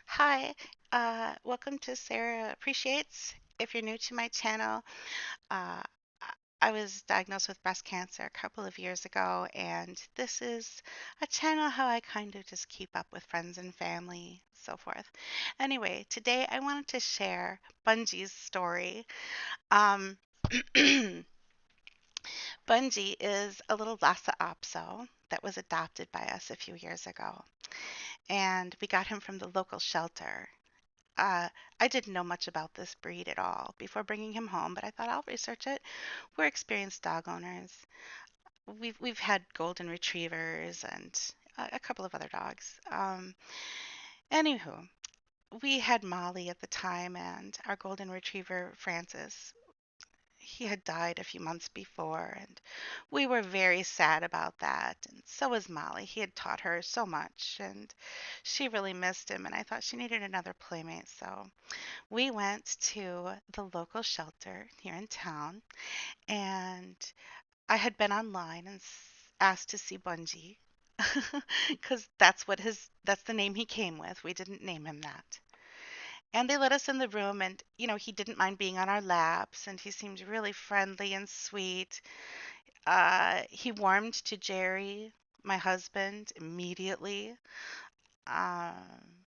Hi, welcome to Sarappreciates. If you're new to my channel, uh, I was diagnosed with breast cancer a couple of years ago, and this is a channel how I kind of just keep up with friends and family, so forth. Anyway, today I wanted to share Bungee's story. Um, Bungee is a little Lhasa Apso that was adopted by us a few years ago, and we got him from the local shelter. Uh, I didn't know much about this breed at all before bringing him home, but I thought I'll research it. We're experienced dog owners. We've had golden retrievers and a couple of other dogs. Anywho, we had Molly at the time, and our golden retriever Francis. He had died a few months before, and we were very sad about that. And so was Molly. He had taught her so much, and she really missed him. And I thought she needed another playmate, so we went to the local shelter here in town, and I had been online and asked to see Bungee because that's the name he came with. We didn't name him that. And they let us in the room, and he didn't mind being on our laps, and he seemed really friendly and sweet. He warmed to Jerry, my husband, immediately. Um,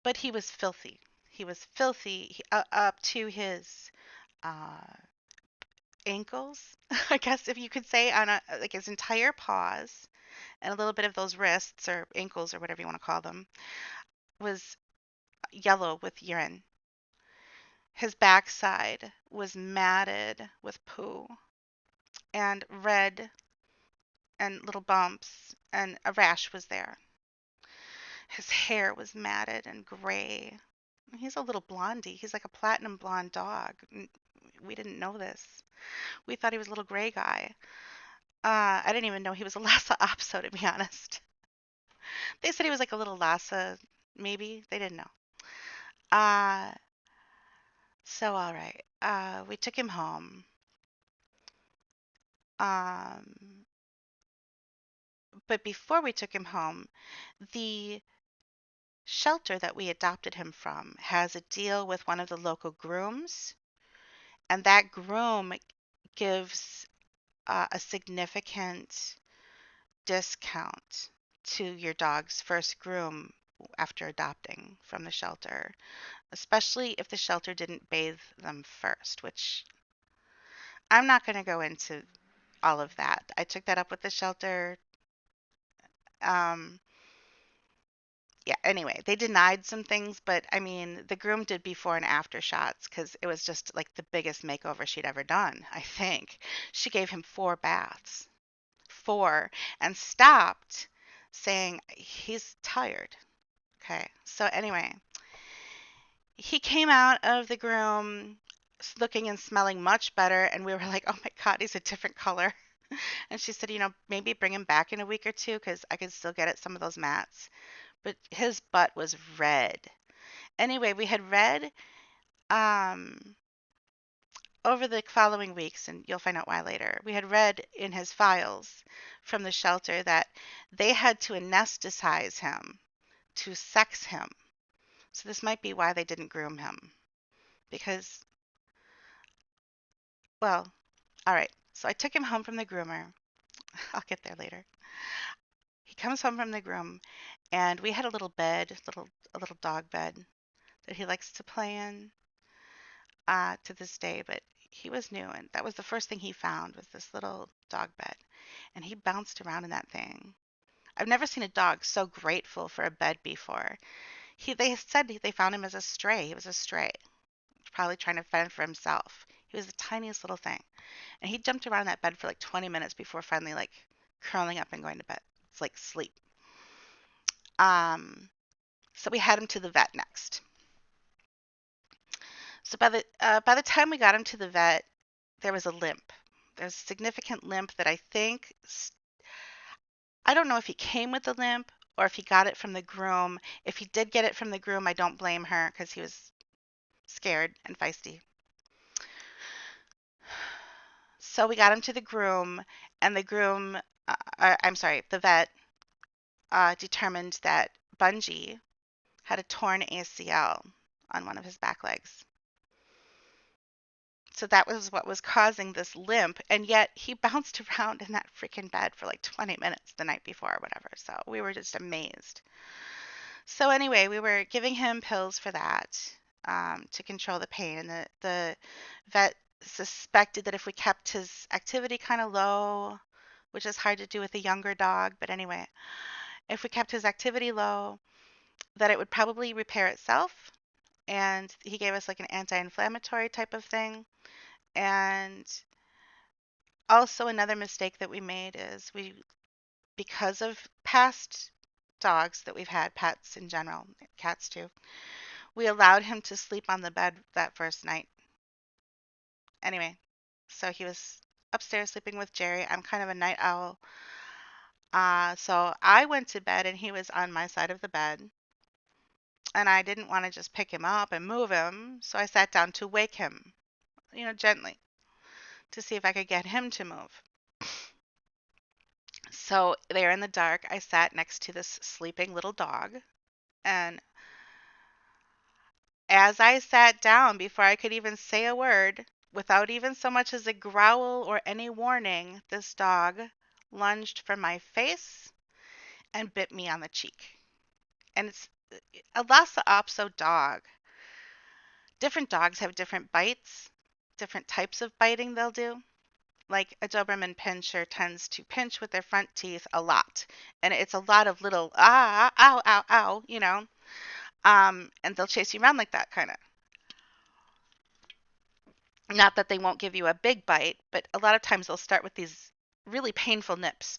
but he was filthy. He was filthy up to his uh, ankles, I guess if you could say, on like his entire paws and a little bit of those wrists or ankles or whatever you want to call them was yellow with urine. His backside was matted with poo and red and little bumps, and a rash was there. His hair was matted and gray. He's a little blondie. He's like a platinum blonde dog. We didn't know this. We thought he was a little gray guy. I didn't even know he was a Lhasa Apso, to be honest. They said he was like a little Lhasa, maybe. They didn't know. Uh, so all right. We took him home. Um, but before we took him home, the shelter that we adopted him from has a deal with one of the local grooms, and that groom gives a significant discount to your dog's first groom after adopting from the shelter, especially if the shelter didn't bathe them first, which I'm not going to go into all of that. I took that up with the shelter. Um, yeah, anyway, they denied some things, but I mean, the groom did before and after shots because it was just like the biggest makeover she'd ever done, I think. She gave him 4 baths, four, and stopped saying he's tired. Okay, so anyway, he came out of the groom looking and smelling much better, and we were like, oh my God, he's a different color. And she said, maybe bring him back in a week or two because I could still get at some of those mats. But his butt was red. Anyway, we had read um, over the following weeks, and you'll find out why later, we had read in his files from the shelter that they had to anesthetize him to sex him. So this might be why they didn't groom him. Because, well, all right. So I took him home from the groomer. I'll get there later. He comes home from the groom, and we had a little bed, a little dog bed that he likes to play in to this day. But he was new, and that was the first thing he found was this little dog bed, and he bounced around in that thing. I've never seen a dog so grateful for a bed before. They said they found him as a stray. He was a stray, probably trying to fend for himself. He was the tiniest little thing, and he jumped around that bed for like 20 minutes before finally like curling up and going to bed. It's like sleep. Um, so we had him to the vet next. So by the time we got him to the vet, there was a limp. There's a significant limp that I think I don't know if he came with the limp or if he got it from the groom. If he did get it from the groom, I don't blame her because he was scared and feisty. So we got him to the groom, and the groom, I'm sorry, the vet determined that Bungee had a torn ACL on one of his back legs. So that was what was causing this limp. And yet he bounced around in that freaking bed for like 20 minutes the night before or whatever. So we were just amazed. So anyway, we were giving him pills for that to control the pain. And the vet suspected that if we kept his activity kind of low, which is hard to do with a younger dog, but anyway, if we kept his activity low, that it would probably repair itself. And he gave us like an anti-inflammatory type of thing. And also another mistake that we made is because of past dogs that we've had, pets in general, cats too, we allowed him to sleep on the bed that first night. Anyway, so he was upstairs sleeping with Jerry. I'm kind of a night owl. So I went to bed and he was on my side of the bed. And I didn't want to just pick him up and move him. So I sat down to wake him, gently to see if I could get him to move. So there in the dark, I sat next to this sleeping little dog. And as I sat down, before I could even say a word, without even so much as a growl or any warning, this dog lunged for my face and bit me on the cheek. And it's a Lhasa Apso dog. Different dogs have different bites, different types of biting they'll do. Like a Doberman pinscher tends to pinch with their front teeth a lot. And it's a lot of little, ow, ow, ow. And they'll chase you around like that, kind of. Not that they won't give you a big bite, but a lot of times they'll start with these really painful nips,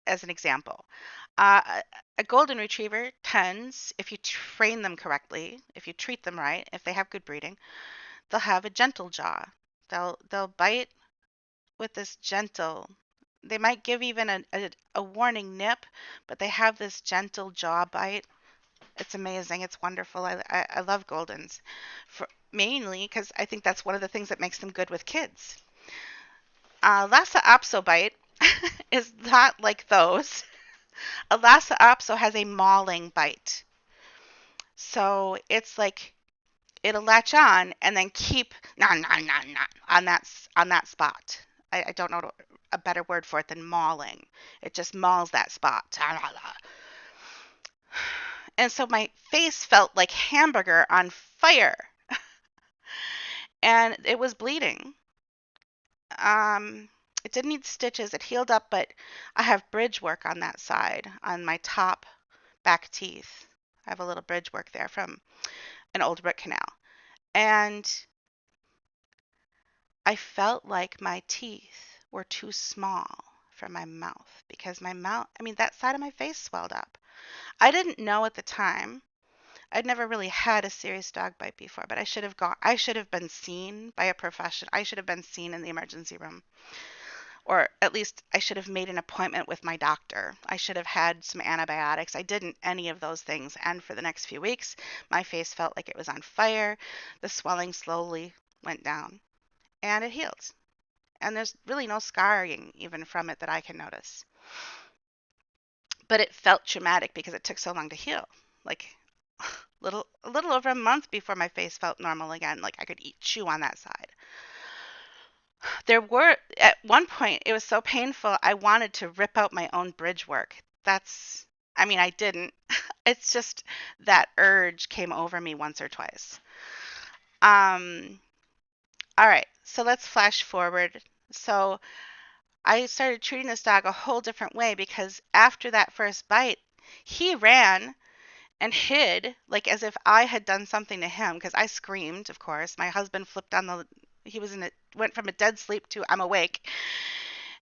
as an example. A golden retriever tends, if you train them correctly, if you treat them right, if they have good breeding, they'll have a gentle jaw. They'll bite with this gentle. They might give even a warning nip, but they have this gentle jaw bite. It's amazing. It's wonderful. I love Goldens, mainly because I think that's one of the things that makes them good with kids. Lhasa Apso bite is not like those. A Lhasa Apso has a mauling bite. So it's like it'll latch on and then keep on that spot. I don't know a better word for it than mauling. It just mauls that spot. And so my face felt like hamburger on fire. And it was bleeding. It didn't need stitches. It healed up, but I have bridge work on that side, on my top back teeth. I have a little bridge work there from an old root canal. And I felt like my teeth were too small for my mouth because that side of my face swelled up. I didn't know at the time. I'd never really had a serious dog bite before, but I should have been seen by a professional. I should have been seen in the emergency room. Or at least I should have made an appointment with my doctor. I should have had some antibiotics. I didn't any of those things. And for the next few weeks, my face felt like it was on fire. The swelling slowly went down and it healed. And there's really no scarring even from it that I can notice. But it felt traumatic because it took so long to heal. Like a little over a month before my face felt normal again. Like I could chew on that side. At one point, it was so painful, I wanted to rip out my own bridge work. I didn't. It's just that urge came over me once or twice. Um, all right, so let's flash forward. So I started treating this dog a whole different way because after that first bite, he ran and hid like as if I had done something to him because I screamed, of course. My husband flipped on went from a dead sleep to I'm awake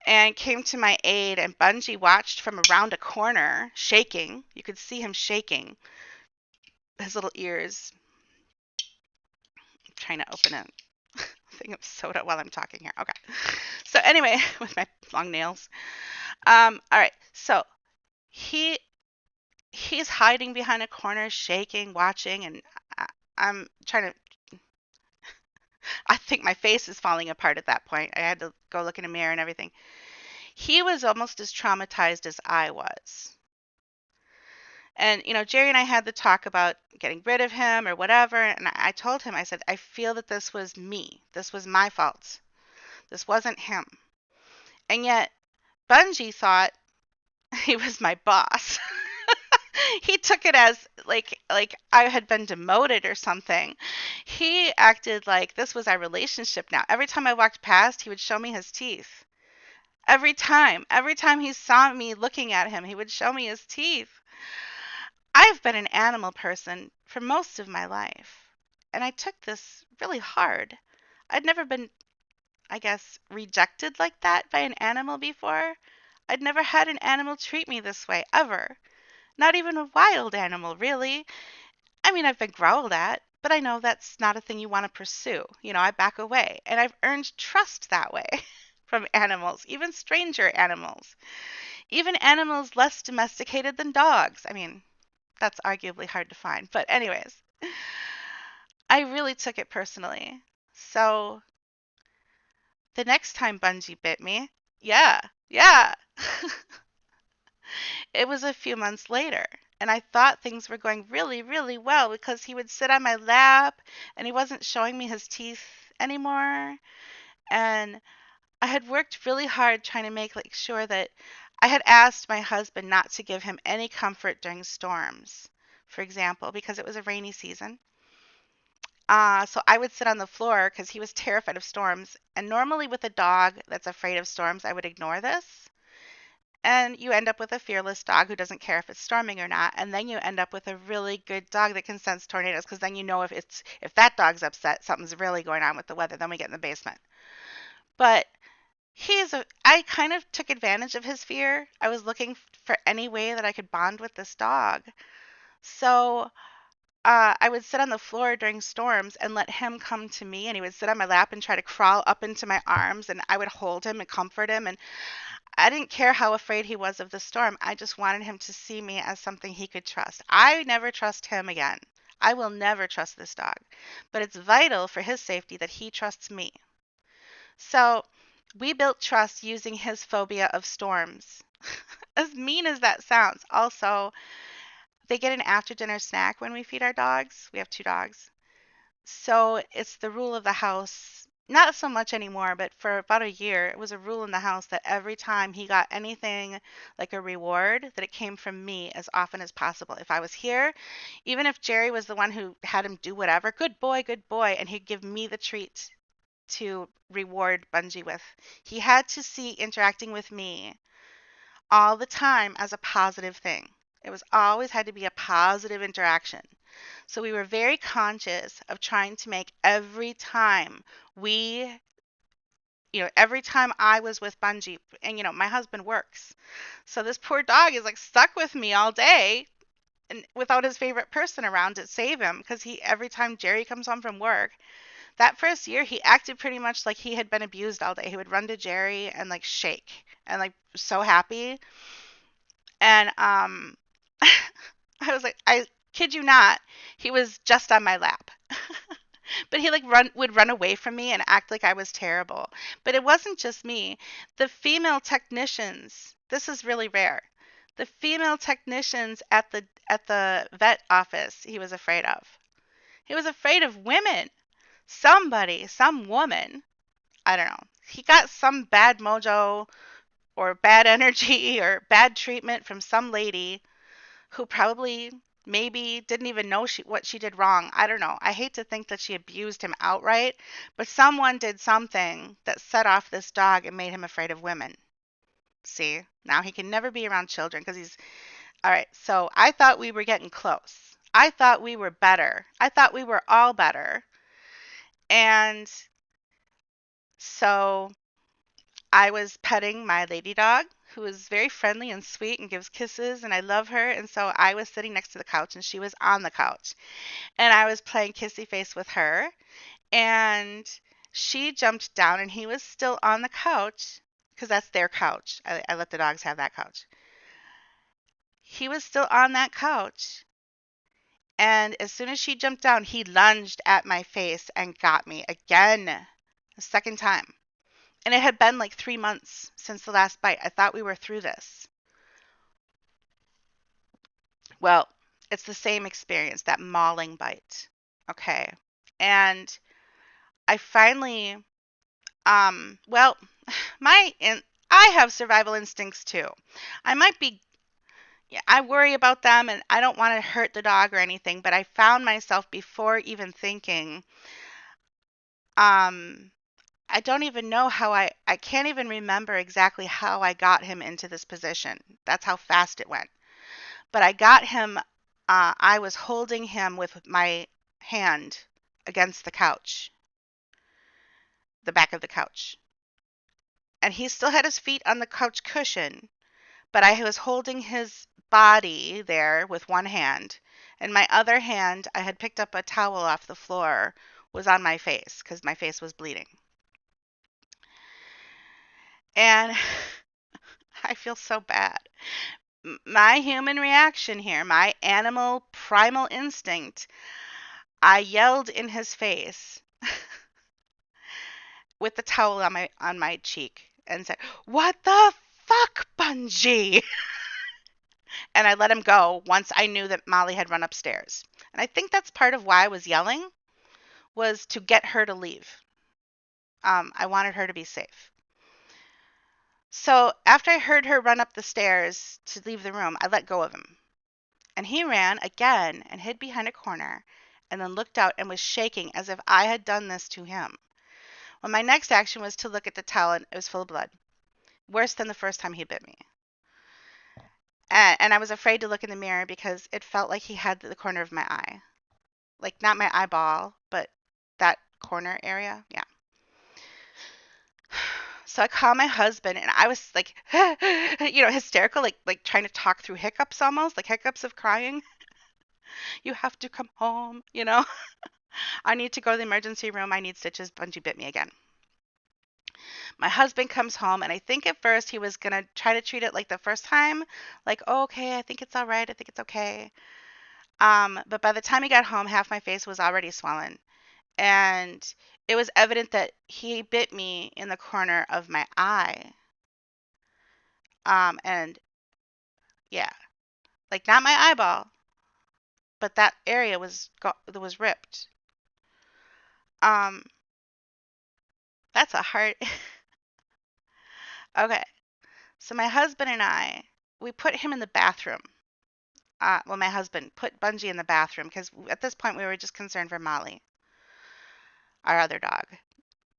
and came to my aid, and Bungee watched from around a corner shaking. You could see him shaking. His little ears. I'm trying to open a thing of soda while I'm talking here. Okay. So anyway, with my long nails. All right. So he's hiding behind a corner, shaking, watching, and I'm trying to. I think my face is falling apart at that point. I had to go look in a mirror and everything. He was almost as traumatized as I was. And, Jerry and I had the talk about getting rid of him or whatever. And I told him, I said, I feel that this was me. This was my fault. This wasn't him. And yet, Bungee thought he was my boss. He took it as like I had been demoted or something. He acted like this was our relationship now. Every time I walked past, he would show me his teeth. Every time he saw me looking at him, he would show me his teeth. I've been an animal person for most of my life, and I took this really hard. I'd never been, I guess, rejected like that by an animal before. I'd never had an animal treat me this way, ever. Not even a wild animal, really. I mean, I've been growled at, but I know that's not a thing you want to pursue. I back away. And I've earned trust that way from animals, even stranger animals, even animals less domesticated than dogs. I mean, that's arguably hard to find. But, anyways, I really took it personally. So, the next time Bungee bit me, yeah, yeah, it was a few months later. And I thought things were going really, really well because he would sit on my lap and he wasn't showing me his teeth anymore. And I had worked really hard trying to make sure that I had asked my husband not to give him any comfort during storms, for example, because it was a rainy season. So I would sit on the floor because he was terrified of storms. And normally with a dog that's afraid of storms, I would ignore this. And you end up with a fearless dog who doesn't care if it's storming or not. And then you end up with a really good dog that can sense tornadoes because then you know if that dog's upset, something's really going on with the weather. Then we get in the basement. But I kind of took advantage of his fear. I was looking for any way that I could bond with this dog. So I would sit on the floor during storms and let him come to me, and he would sit on my lap and try to crawl up into my arms, and I would hold him and comfort him. And I didn't care how afraid he was of the storm. I just wanted him to see me as something he could trust. I never trust him again. I will never trust this dog. But it's vital for his safety that he trusts me. So we built trust using his phobia of storms. As mean as that sounds, also, they get an after dinner snack when we feed our dogs. We have two dogs. So it's the rule of the house, not so much anymore, but for about a year, it was a rule in the house that every time he got anything like a reward, that it came from me as often as possible. If I was here, even if Jerry was the one who had him do whatever, good boy, and he'd give me the treat to reward Bungee with. He had to see interacting with me all the time as a positive thing. It was always had to be a positive interaction. So we were very conscious of trying to make we, every time I was with Bungee, and my husband works. So this poor dog is like stuck with me all day and without his favorite person around to save him because every time Jerry comes home from work, that first year he acted pretty much like he had been abused all day. He would run to Jerry and like shake and like so happy. And I was like, I kid you not, he was just on my lap. But he would run away from me and act like I was terrible. But it wasn't just me. The female technicians, this is really rare. The female technicians at the vet office he was afraid of. He was afraid of women. Some woman, I don't know. He got some bad mojo or bad energy or bad treatment from some lady who probably maybe didn't even know what she did wrong. I don't know. I hate to think that she abused him outright, but someone did something that set off this dog and made him afraid of women. See, now he can never be around children because he's all right. So I thought we were getting close. I thought we were better. I thought we were all better. And so I was petting my lady dog, who is very friendly and sweet and gives kisses, and I love her. And so I was sitting next to the couch, and she was on the couch. And I was playing kissy face with her, and she jumped down, and he was still on the couch because that's their couch. I let the dogs have that couch. He was still on that couch. And as soon as she jumped down, he lunged at my face and got me again, a second time. And it had been like 3 months since the last bite. I thought we were through this. Well, it's the same experience, that mauling bite. Okay. And I finally, well, my, in, I have survival instincts too. I might be, yeah, I worry about them and I don't want to hurt the dog or anything, but I found myself before even thinking, um, I don't even know how I can't even remember exactly how I got him into this position. That's how fast it went. But I got him, I was holding him with my hand against the couch, the back of the couch. And he still had his feet on the couch cushion, but I was holding his body there with one hand. And my other hand, I had picked up a towel off the floor, was on my face because my face was bleeding. And I feel so bad. My human reaction here, my animal primal instinct, I yelled in his face with the towel on my cheek and said, "What the fuck, Bungee?" And I let him go once I knew that Molly had run upstairs. And I think that's part of why I was yelling, was to get her to leave. I wanted her to be safe. So after I heard her run up the stairs to leave the room, I let go of him. And he ran again and hid behind a corner and then looked out and was shaking as if I had done this to him. Well, my next action was to look at the towel and it was full of blood. Worse than the first time he bit me. And I was afraid to look in the mirror because it felt like he had the corner of my eye. Like not my eyeball, but that corner area. Yeah. So I called my husband and I was like, hysterical, like trying to talk through hiccups almost, like hiccups of crying. You have to come home. I need to go to the emergency room. I need stitches. Bungee bit me again. My husband comes home and I think at first he was going to try to treat it like the first time, like, oh, okay, I think it's all right. I think it's okay. But by the time he got home, half my face was already swollen. And it was evident that he bit me in the corner of my eye. And yeah, like not my eyeball, but that area was ripped. Um, that's a hard. Okay, so my husband and I, we put him in the bathroom. Well, my husband put Bungee in the bathroom because at this point we were just concerned for Molly, our other dog,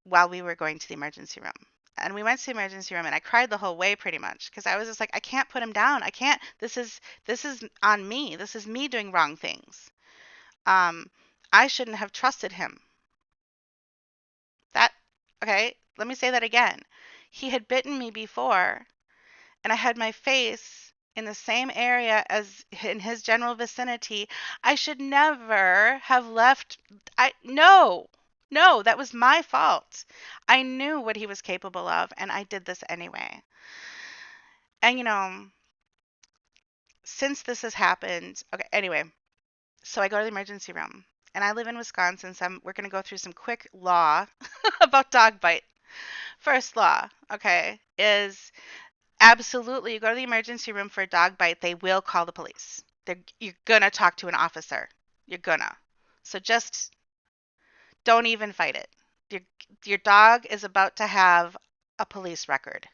while we were going to the emergency room. And we went to the emergency room and I cried the whole way pretty much because I was just like, I can't put him down. I can't. This is on me. This is me doing wrong things. Um, I shouldn't have trusted him. That okay, let me say that again. He had bitten me before and I had my face in the same area as in his general vicinity. I should never have left. No, that was my fault. I knew what he was capable of, and I did this anyway. And since this has happened, okay, anyway, so I go to the emergency room, and I live in Wisconsin, so we're going to go through some quick law about dog bite. First law, okay, is absolutely, you go to the emergency room for a dog bite, they will call the police. You're gonna talk to an officer. You're gonna. So just don't even fight it. Your your dog is about to have a police record.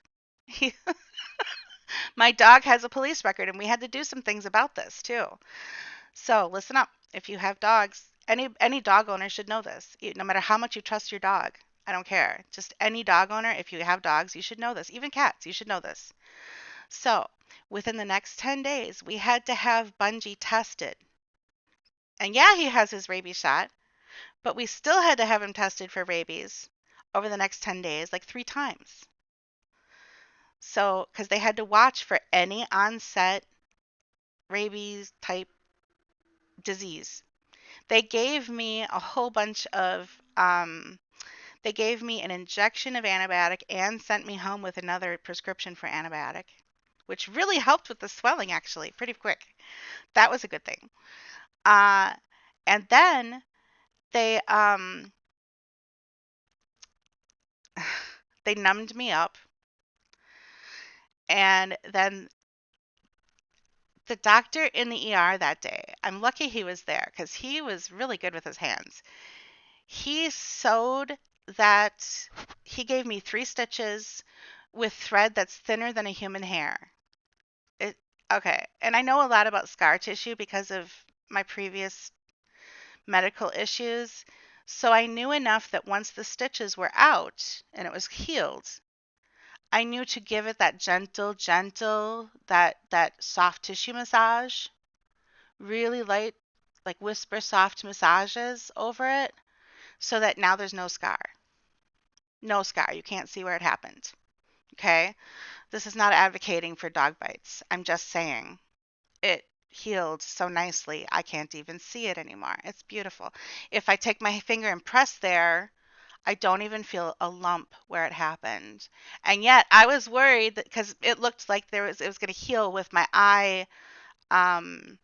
My dog has a police record, and we had to do some things about this too. So listen up. If you have dogs, any dog owner should know this. No matter how much you trust your dog, I don't care. Just any dog owner, if you have dogs, you should know this. Even cats, you should know this. So, within the next 10 days, we had to have Bungee tested. And yeah, he has his rabies shot, but we still had to have him tested for rabies over the next 10 days, like 3 times. So, because they had to watch for any onset rabies type disease. They gave me a whole bunch of, they gave me an injection of antibiotic and sent me home with another prescription for antibiotic, which really helped with the swelling actually pretty quick. That was a good thing. Uh, and then they they numbed me up, and then The doctor in the ER that day, I'm lucky he was there because he was really good with his hands. He sewed that, he gave me 3 stitches with thread that's thinner than a human hair. It, okay. And I know a lot about scar tissue because of my previous medical issues. So I knew enough that once the stitches were out and it was healed, I knew to give it that gentle, that soft tissue massage, really light, like whisper soft massages over it, so that now there's no scar. No scar. You can't see where it happened. Okay? This is not advocating for dog bites. I'm just saying it healed so nicely, I can't even see it anymore. It's beautiful. If I take my finger and press there, I don't even feel a lump where it happened. And yet I was worried that because it looked like it was going to heal with my eye um,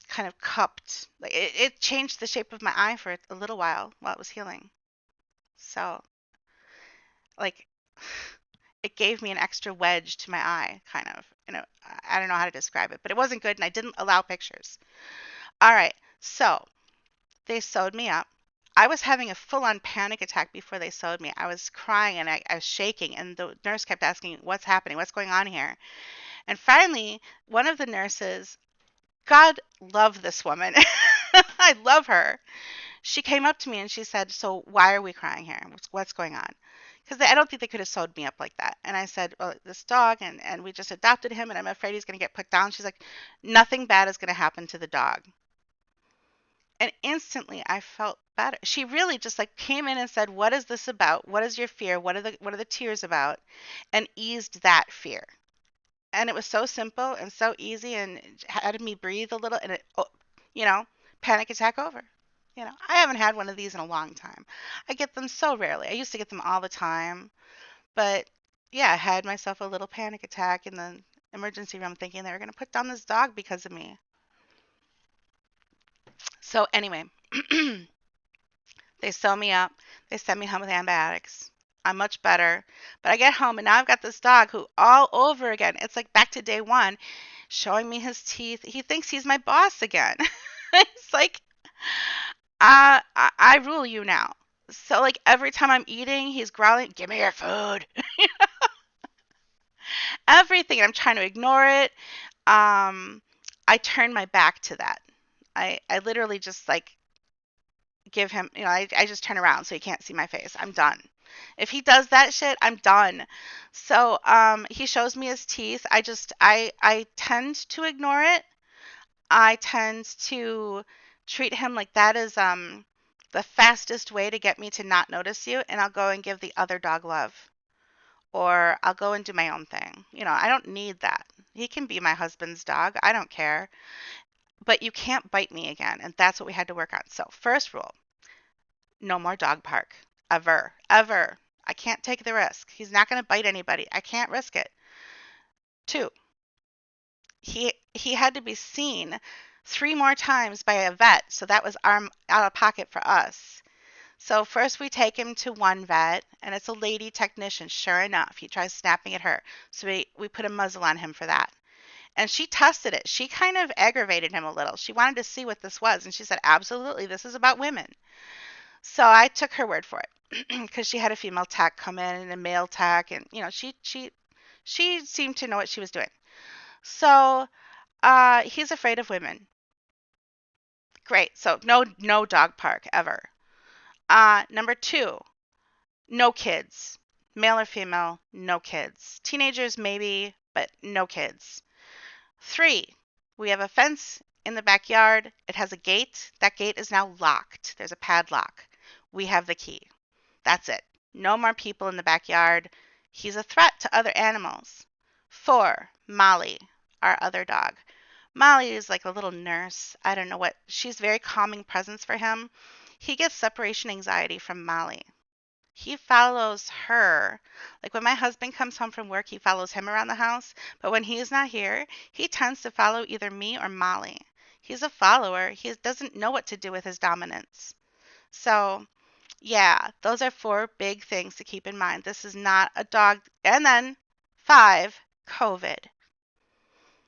kind of cupped. Like it changed the shape of my eye for a little while it was healing. So like it gave me an extra wedge to my eye, kind of. You know, I don't know how to describe it, but it wasn't good, and I didn't allow pictures. All right, so they sewed me up. I was having a full-on panic attack before they sewed me. I was crying and I was shaking, and the nurse kept asking, "What's happening? What's going on here?" And finally, one of the nurses, God love this woman, I love her. She came up to me and she said, "So why are we crying here? What's going on?" Because I don't think they could have sewed me up like that. And I said, "Well, this dog, and we just adopted him, and I'm afraid he's going to get put down." She's like, "Nothing bad is going to happen to the dog." And instantly I felt better. She really just like came in and said, "What is this about? What is your fear? What are the tears about?" And eased that fear. And it was so simple and so easy and had me breathe a little and it, you know, panic attack over. I haven't had one of these in a long time. I get them so rarely. I used to get them all the time, but yeah, I had myself a little panic attack in the emergency room thinking they were going to put down this dog because of me. So anyway, they sew me up. They send me home with antibiotics. I'm much better. But I get home and now I've got this dog who all over again, it's like back to day one, showing me his teeth. He thinks he's my boss again. It's like, I rule you now. So like every time I'm eating, he's growling, "Give me your food." Everything. I'm trying to ignore it. I turn my back to that. I literally just like give him, I just turn around so he can't see my face. I'm done. If he does that shit, I'm done. So he shows me his teeth. I tend to ignore it. I tend to treat him like that is the fastest way to get me to not notice you, and I'll go and give the other dog love. Or I'll go and do my own thing. I don't need that. He can be my husband's dog. I don't care. But you can't bite me again, and that's what we had to work on. So, first rule, no more dog park. Ever. Ever. I can't take the risk. He's not going to bite anybody. I can't risk it. 2, he had to be seen 3 more times by a vet, so that was arm out of pocket for us. So first we take him to one vet, and it's a lady technician. Sure enough, he tries snapping at her. So we put a muzzle on him for that. And she tested it. She kind of aggravated him a little. She wanted to see what this was, and she said, "Absolutely, this is about women." So I took her word for it because she had a female tech come in and a male tech, and she seemed to know what she was doing. So he's afraid of women. Great. So no dog park ever. Number 2, no kids. Male or female, no kids. Teenagers maybe, but no kids. 3, we have a fence in the backyard. It has a gate. That gate is now locked. There's a padlock. We have the key. That's it. No more people in the backyard. He's a threat to other animals. 4, Molly, our other dog. Molly is like a little nurse. I don't know what. She's very calming presence for him. He gets separation anxiety from Molly. He follows her. Like when my husband comes home from work, he follows him around the house. But when he's not here, he tends to follow either me or Molly. He's a follower. He doesn't know what to do with his dominance. So, yeah, those are 4 big things to keep in mind. This is not a dog. And then 5, COVID.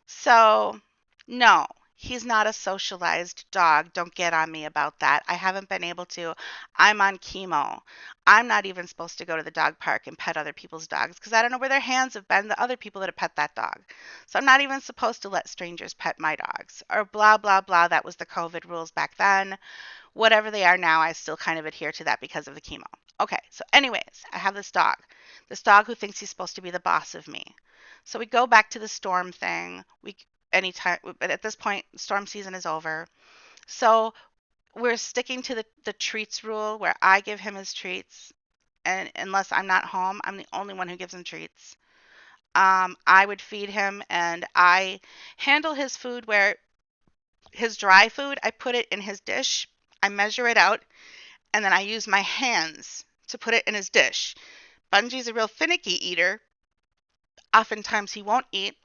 So No, he's not a socialized dog. Don't get on me about that. I haven't been able to. I'm on chemo. I'm not even supposed to go to the dog park and pet other people's dogs because I don't know where their hands have been, the other people that have pet that dog. So I'm not even supposed to let strangers pet my dogs or blah, blah, blah. That was the COVID rules back then. Whatever they are now, I still kind of adhere to that because of the chemo. Okay, so anyways, I have this dog who thinks he's supposed to be the boss of me. So we go back to the storm thing. We anytime, but at this point, storm season is over. So we're sticking to the treats rule where I give him his treats, and unless I'm not home, I'm the only one who gives him treats. I would feed him, and I handle his food where his dry food, I put it in his dish, I measure it out, and then I use my hands to put it in his dish. Bungee's a real finicky eater. Oftentimes he won't eat,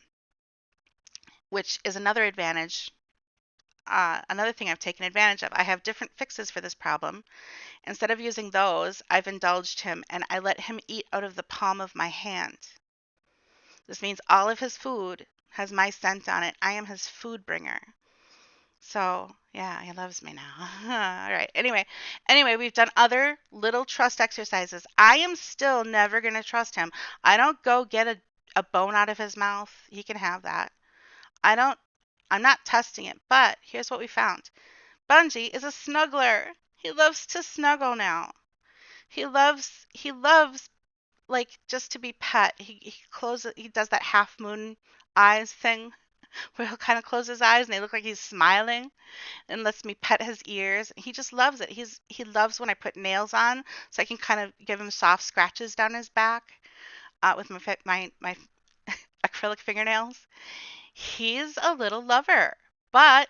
which is another advantage. Another thing I've taken advantage of. I have different fixes for this problem. Instead of using those, I've indulged him and I let him eat out of the palm of my hand. This means all of his food has my scent on it. I am his food bringer. So, yeah, he loves me now. All right. Anyway, we've done other little trust exercises. I am still never going to trust him. I don't go get a bone out of his mouth. He can have that. I don't, I'm not testing it, but here's what we found. Bungee is a snuggler. He loves to snuggle now. He loves like just to be pet. He does that half moon eyes thing where he'll kind of close his eyes and they look like he's smiling and lets me pet his ears. He just loves it. He loves when I put nails on so I can kind of give him soft scratches down his back with my acrylic fingernails. He's a little lover. But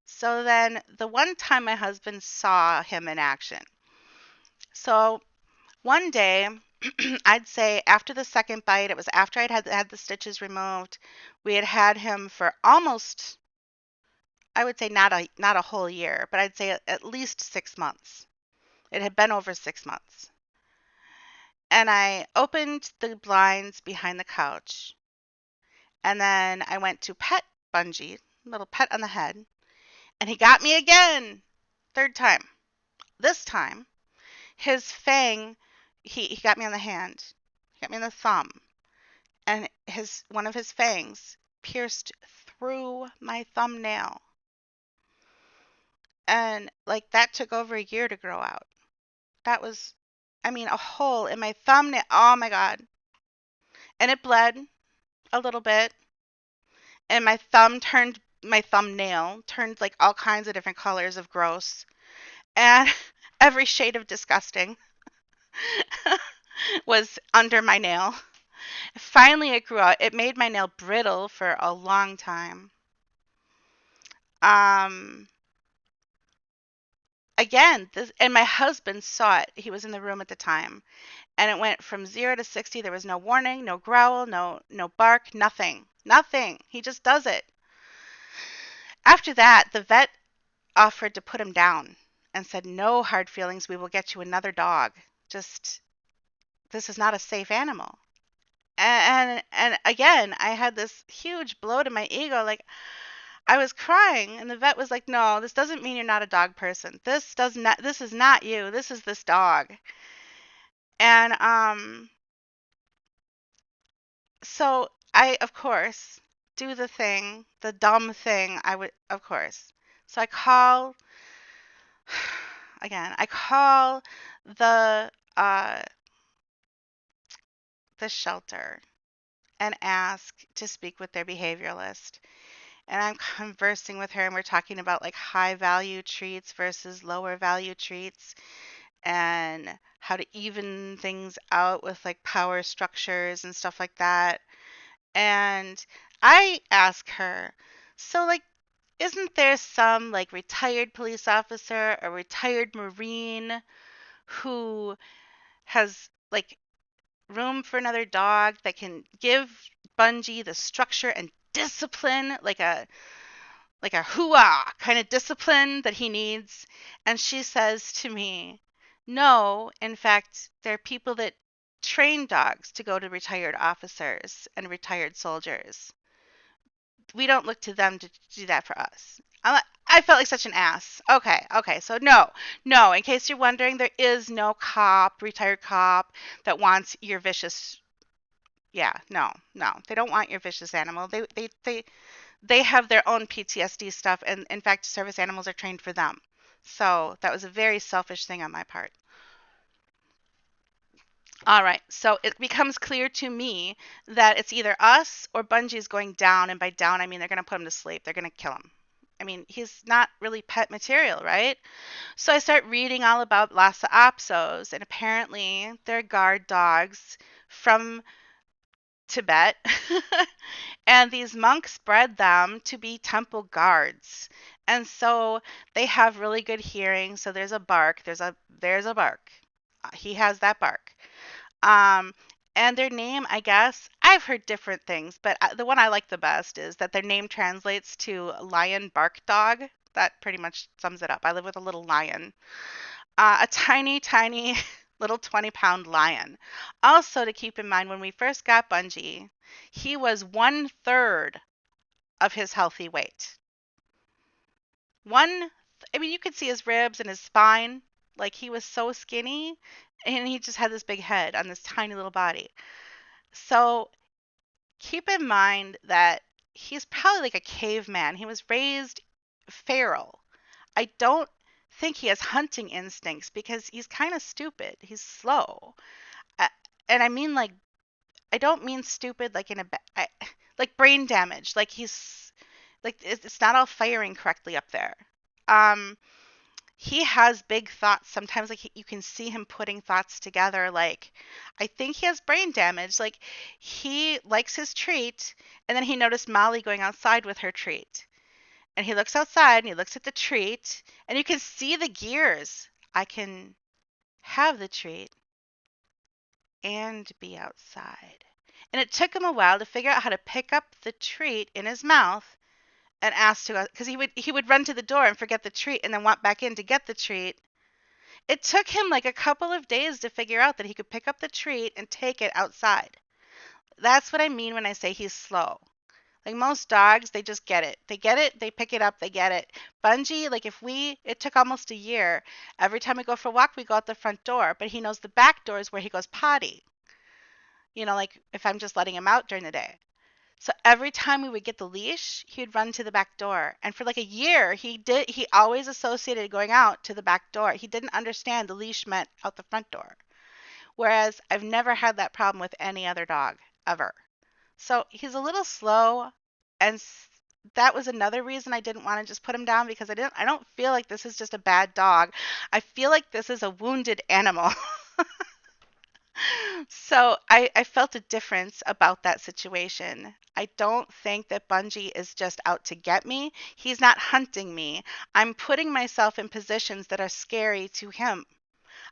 so then the one time my husband saw him in action. So one day, I'd say after the second bite, it was after had the stitches removed. We had him for almost, I would say not a whole year, but I'd say at least 6 months. It had been over 6 months. And I opened the blinds behind the couch, and then I went to pet Bungee, little pet on the head, and he got me again. Third time. This time, his fang, he got me on the hand. He got me on the thumb. And his one of his fangs pierced through my thumbnail. And like that took over a year to grow out. That was, I mean, a hole in my thumbnail. Oh my God. And it bled a little bit. And my thumbnail turned like all kinds of different colors of gross and every shade of disgusting was under my nail. Finally, it grew out. It made my nail brittle for a long time. Um, Again, and my husband saw it. He was in the room at the time, and it went from 0 to 60. There was no warning, no growl, no bark, nothing, nothing. He just does it. After that, the vet offered to put him down and said, "No hard feelings. We will get you another dog. Just this is not a safe animal." And again, I had this huge blow to my ego. Like I was crying, and the vet was like, "No, this doesn't mean you're not a dog person. This is not you. This is this dog." And so I of course do the dumb thing I would of course. So I call again, I call the uh the shelter and ask to speak with their behaviorist. And I'm conversing with her and we're talking about like high value treats versus lower value treats and how to even things out with like power structures and stuff like that. And I ask her, so like, isn't there some like retired police officer or retired Marine who has like room for another dog that can give Bungee the structure and discipline like a hooah kind of discipline that he needs. And she says to me, no, in fact, there are people that train dogs to go to retired officers and retired soldiers. we don't look to them to do that for us. I felt like such an ass. Okay. So no. In case you're wondering, there is no retired cop, that wants your vicious. Yeah, no. They don't want your vicious animal. They have their own PTSD stuff, and in fact, service animals are trained for them. So that was a very selfish thing on my part. All right, so it becomes clear to me that it's either us or Bungee's going down, and by down I mean they're going to put him to sleep. They're going to kill him. I mean, he's not really pet material, right? So I start reading all about Lhasa Apsos, and apparently they're guard dogs from Tibet. And these monks bred them to be temple guards. And so they have really good hearing. So there's a bark. There's a bark. He has that bark. Um, and their name, I guess, I've heard different things, but the one I like the best is that their name translates to lion bark dog. That pretty much sums it up. I live with a little lion, a tiny little 20-pound lion. Also, to keep in mind, when we first got Bungee, he was 1/3 of his healthy weight. I mean, you could see his ribs and his spine. Like, he was so skinny, and he just had this big head on this tiny little body. So keep in mind that he's probably like a caveman. He was raised feral. I don't think he has hunting instincts because he's kind of stupid. He's slow. Uh, and I mean, like, I don't mean stupid like in like brain damage. Like it's not all firing correctly up there. Um, he has big thoughts. Sometimes, like, you can see him putting thoughts together. Like, I think he has brain damage. Like, he likes his treat, and then he noticed Molly going outside with her treat. And he looks outside and he looks at the treat, and you can see the gears. I can have the treat and be outside. And it took him a while to figure out how to pick up the treat in his mouth and ask to, because he would run to the door and forget the treat and then walk back in to get the treat. It took him like a couple of days to figure out that he could pick up the treat and take it outside. That's what I mean when I say he's slow. Like most dogs, they just get it. They get it, they pick it up, they get it. Bungee, like it took almost a year. Every time we go for a walk, we go out the front door, but he knows the back door is where he goes potty. Like if I'm just letting him out during the day. So every time we would get the leash, he'd run to the back door. And for like a year, he always associated going out to the back door. He didn't understand the leash meant out the front door. Whereas I've never had that problem with any other dog ever. So he's a little slow, and that was another reason I didn't want to just put him down, because I don't feel like this is just a bad dog. I feel like this is a wounded animal. So I felt a difference about that situation. I don't think that Bungee is just out to get me. He's not hunting me. I'm putting myself in positions that are scary to him.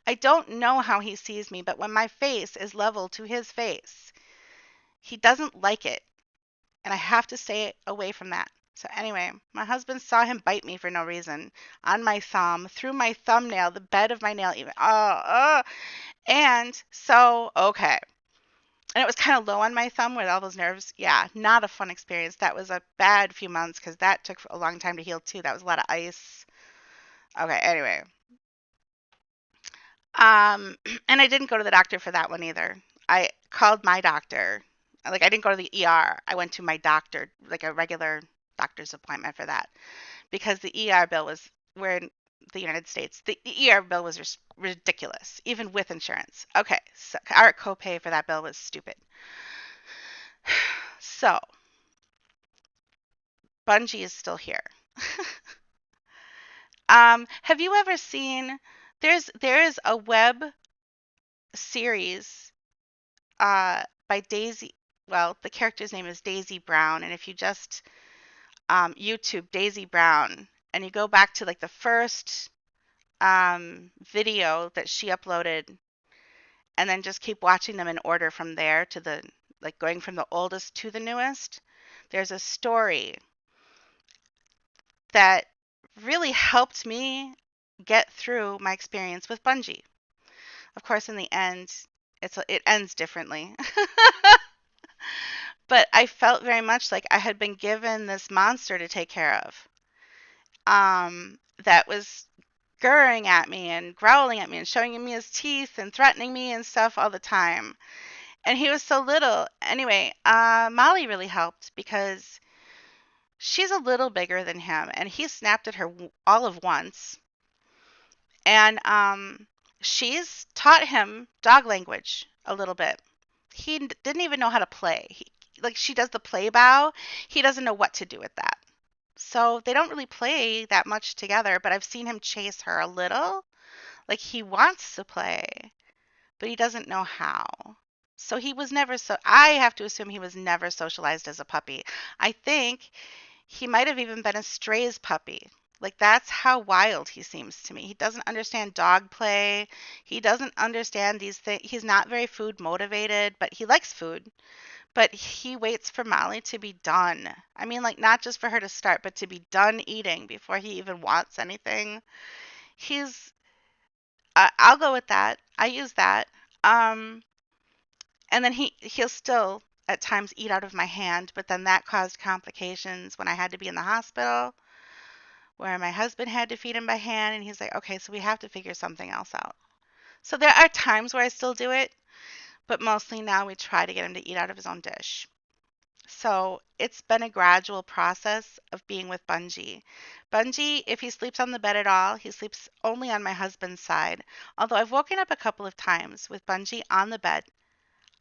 I don't know how he sees me, but when my face is level to his face, he doesn't like it. And I have to stay away from that. So anyway, my husband saw him bite me for no reason on my thumb, through my thumbnail, the bed of my nail even. And so, okay. And it was kind of low on my thumb with all those nerves. Yeah, not a fun experience. That was a bad few months because that took a long time to heal too. That was a lot of ice. Okay, anyway. Um, and I didn't go to the doctor for that one either. I called my doctor. Like, I didn't go to the ER. I went to my doctor, like a regular doctor's appointment for that, because the ER bill was, we're in the United States, the ER bill was just ridiculous, even with insurance. Okay, so our copay for that bill was stupid. So, Bungee is still here. Have you ever seen, there is a web series by Daisy, well, the character's name is Daisy Brown, and if you just YouTube Daisy Brown and you go back to like the first video that she uploaded, and then just keep watching them in order from there to the, like, going from the oldest to the newest, there's a story that really helped me get through my experience with Bungee. Of course, in the end, it ends differently. But I felt very much like I had been given this monster to take care of. That was gurring at me and growling at me and showing me his teeth and threatening me and stuff all the time. And he was so little. Anyway, Molly really helped because she's a little bigger than him, and he snapped at her all of once. And she's taught him dog language a little bit. He didn't even know how to play. Like she does the play bow, he doesn't know what to do with that. So they don't really play that much together, but I've seen him chase her a little. Like he wants to play, but he doesn't know how. So he was never so I have to assume he was never socialized as a puppy. I think he might have even been a strays puppy. Like that's how wild he seems to me. He doesn't understand dog play. He doesn't understand these things. He's not very food motivated, but he likes food. But he waits for Molly to be done. I mean, like not just for her to start, but to be done eating before he even wants anything. He's I'll go with that. I use that. Um and then he'll still at times eat out of my hand, but then that caused complications when I had to be in the hospital where my husband had to feed him by hand, and he's like, okay, so we have to figure something else out. So there are times where I still do it, but mostly now we try to get him to eat out of his own dish. So it's been a gradual process of being with Bungee. Bungee, if he sleeps on the bed at all, he sleeps only on my husband's side. Although I've woken up a couple of times with Bungee on the bed,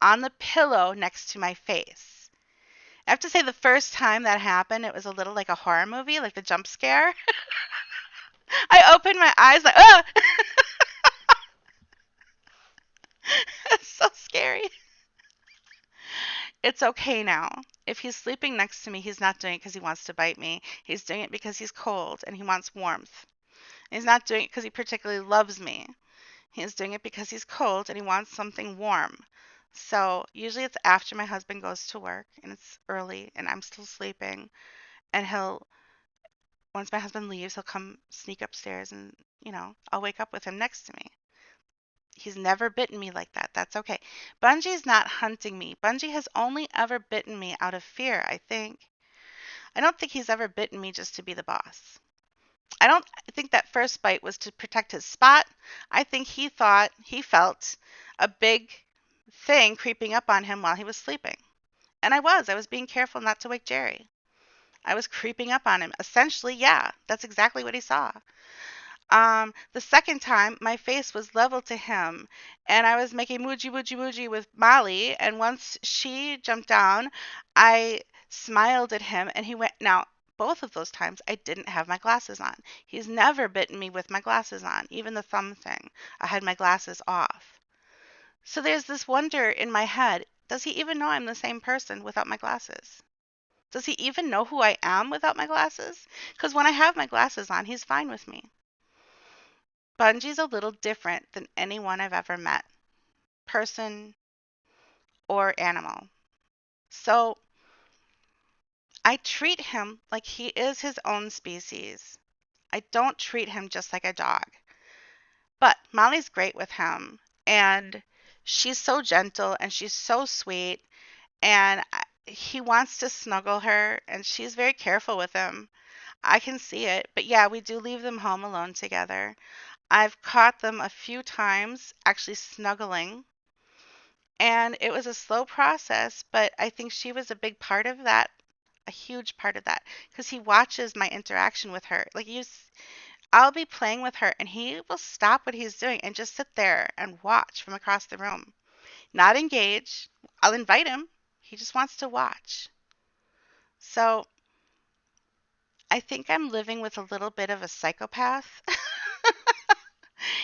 on the pillow next to my face. I have to say, the first time that happened, it was a little like a horror movie, like the jump scare. I opened my eyes like, oh, it's so scary. It's okay now. If he's sleeping next to me, he's not doing it because he wants to bite me. He's doing it because he's cold and he wants warmth. He's not doing it because he particularly loves me. He's doing it because he's cold and he wants something warm. So usually it's after my husband goes to work and it's early and I'm still sleeping. And once my husband leaves, he'll come sneak upstairs and, I'll wake up with him next to me. He's never bitten me like that. That's okay. Bungee's not hunting me. Bungee has only ever bitten me out of fear, I think. I don't think he's ever bitten me just to be the boss. I don't think that first bite was to protect his spot. I think he felt a big thing creeping up on him while he was sleeping. And I was being careful not to wake Jerry. I was creeping up on him. Essentially, yeah, that's exactly what he saw. The second time, my face was level to him, and I was making mooji mooji mooji with Molly. And once she jumped down, I smiled at him, and he went. Now, both of those times, I didn't have my glasses on. He's never bitten me with my glasses on, even the thumb thing. I had my glasses off. So there's this wonder in my head. Does he even know I'm the same person without my glasses? Does he even know who I am without my glasses? Because when I have my glasses on, he's fine with me. Bungee's a little different than anyone I've ever met, person or animal. So I treat him like he is his own species. I don't treat him just like a dog. But Molly's great with him, and she's so gentle and she's so sweet, and he wants to snuggle her, and she's very careful with him. I can see it. But yeah, we do leave them home alone together. I've caught them a few times actually snuggling, and it was a slow process, but I think she was a big part of that, a huge part of that, because he watches my interaction with her. Like I'll be playing with her, and he will stop what he's doing and just sit there and watch from across the room, not engage. I'll invite him. He just wants to watch. So I think I'm living with a little bit of a psychopath.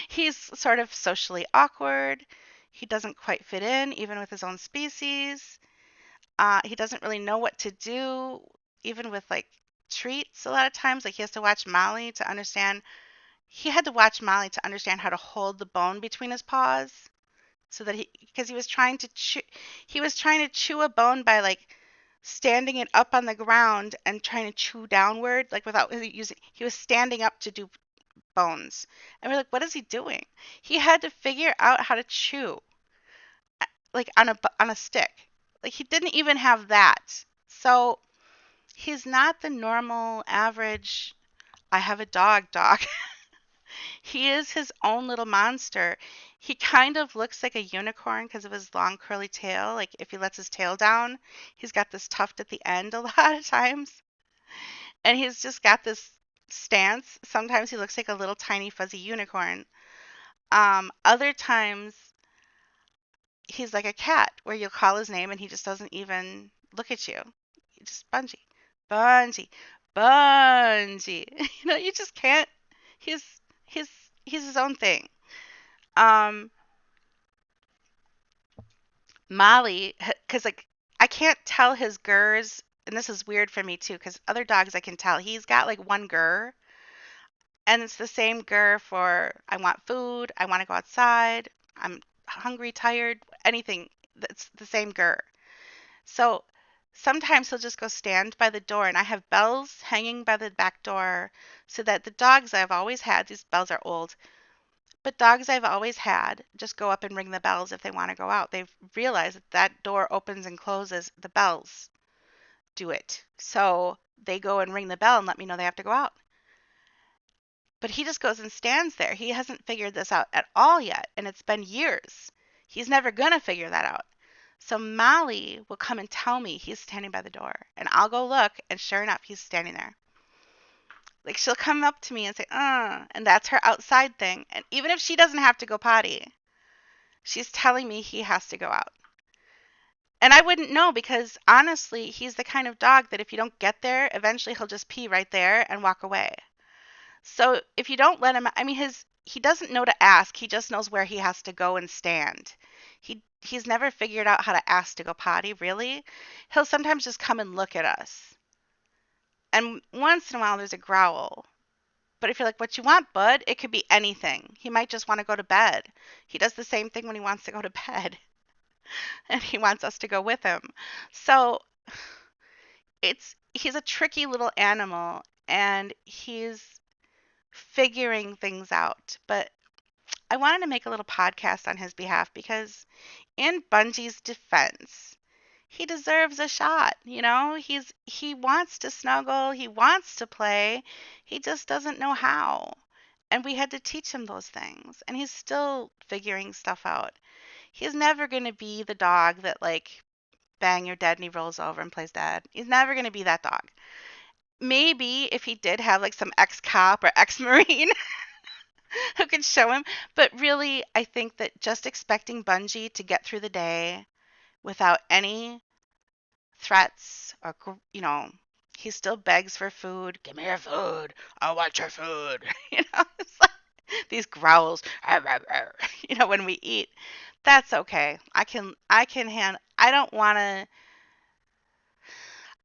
He's sort of socially awkward. He doesn't quite fit in, even with his own species. He doesn't really know what to do, even with like treats. A lot of times, like he has to watch Molly to understand. He had to watch Molly to understand how to hold the bone between his paws, so that because he was trying to chew a bone by like standing it up on the ground and trying to chew downward, like without using. He was standing up to do bones. And we're like, what is he doing? He had to figure out how to chew like on a stick. Like he didn't even have that. So he's not the normal average I have a dog. He is his own little monster. He kind of looks like a unicorn because of his long curly tail. Like if he lets his tail down, he's got this tuft at the end a lot of times. And he's just got this stance. Sometimes he looks like a little tiny fuzzy unicorn. Other times he's like a cat where you'll call his name and he just doesn't even look at you. You just Bungee, Bungee, Bungee. You just can't. He's he's he's his own thing. Um, Molly, because like I can't tell his gurs, and this is weird for me too, because other dogs I can tell. He's got like one gur, and it's the same gur for I want food, I want to go outside, I'm hungry, tired, anything. That's the same gur. So sometimes he'll just go stand by the door, and I have bells hanging by the back door so that the dogs I've always had, these bells are old, but dogs I've always had just go up and ring the bells if they want to go out. They've realized that that door opens and closes, the bells do it. So they go and ring the bell and let me know they have to go out. But he just goes and stands there. He hasn't figured this out at all yet, and it's been years. He's never going to figure that out. So Molly will come and tell me he's standing by the door, and I'll go look, and sure enough, he's standing there. Like she'll come up to me and say, and that's her outside thing. And even if she doesn't have to go potty, she's telling me he has to go out. And I wouldn't know because honestly, he's the kind of dog that if you don't get there, eventually he'll just pee right there and walk away. So if you don't let him, I mean, he doesn't know to ask. He just knows where he has to go and stand. He's never figured out how to ask to go potty, really. He'll sometimes just come and look at us. And once in a while there's a growl. But if you're like, what you want, bud? It could be anything. He might just want to go to bed. He does the same thing when he wants to go to bed. And he wants us to go with him. So he's a tricky little animal and he's figuring things out. But I wanted to make a little podcast on his behalf because in Bungee's defense, he deserves a shot, he wants to snuggle, he wants to play, he just doesn't know how. And we had to teach him those things, and he's still figuring stuff out. He's never going to be the dog that like bang you're dead and he rolls over and plays dead. He's never going to be that dog. Maybe if he did have like some ex-cop or ex-marine who could show him, but really I think that just expecting Bungee to get through the day without any threats or he still begs for food. Give me your food. I want your food. It's like these growls. When we eat. That's okay. I can handle. I don't want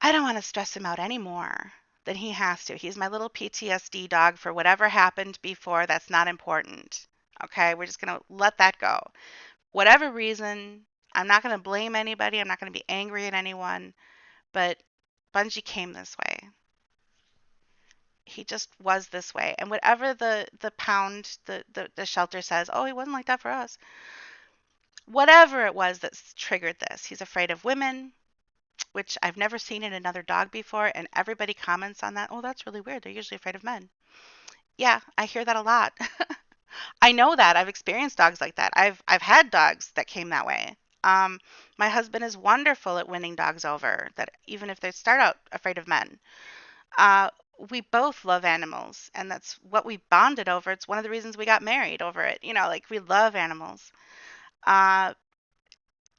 to stress him out any more than he has to. He's my little PTSD dog for whatever happened before. That's not important. Okay? We're just going to let that go. Whatever reason, I'm not going to blame anybody. I'm not going to be angry at anyone. But Bungee came this way. He just was this way. And whatever the pound, the shelter says, oh, he wasn't like that for us. Whatever it was that triggered this. He's afraid of women, which I've never seen in another dog before. And everybody comments on that. Oh, that's really weird. They're usually afraid of men. Yeah, I hear that a lot. I know that. I've experienced dogs like that. I've had dogs that came that way. My husband is wonderful at winning dogs over, that even if they start out afraid of men. Uh, we both love animals, and that's what we bonded over. It's one of the reasons we got married over it. Like we love animals. Uh,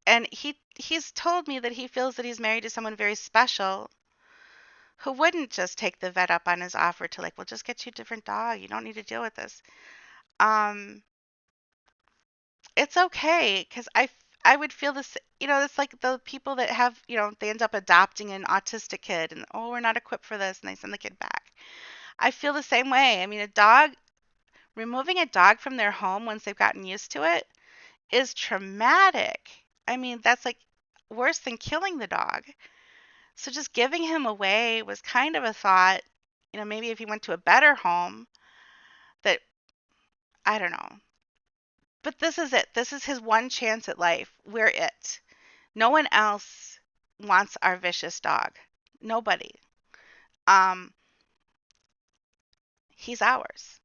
and he's told me that he feels that he's married to someone very special who wouldn't just take the vet up on his offer to like, well, just get you a different dog. You don't need to deal with this. Um, it's okay because I would feel this. It's like the people that have, they end up adopting an autistic kid and, oh, we're not equipped for this, and they send the kid back. I feel the same way. I mean, removing a dog from their home once they've gotten used to it is traumatic. I mean, that's like worse than killing the dog. So just giving him away was kind of a thought, maybe if he went to a better home that, I don't know. But this is it. This is his one chance at life. We're it. No one else wants our vicious dog. Nobody. Um, he's ours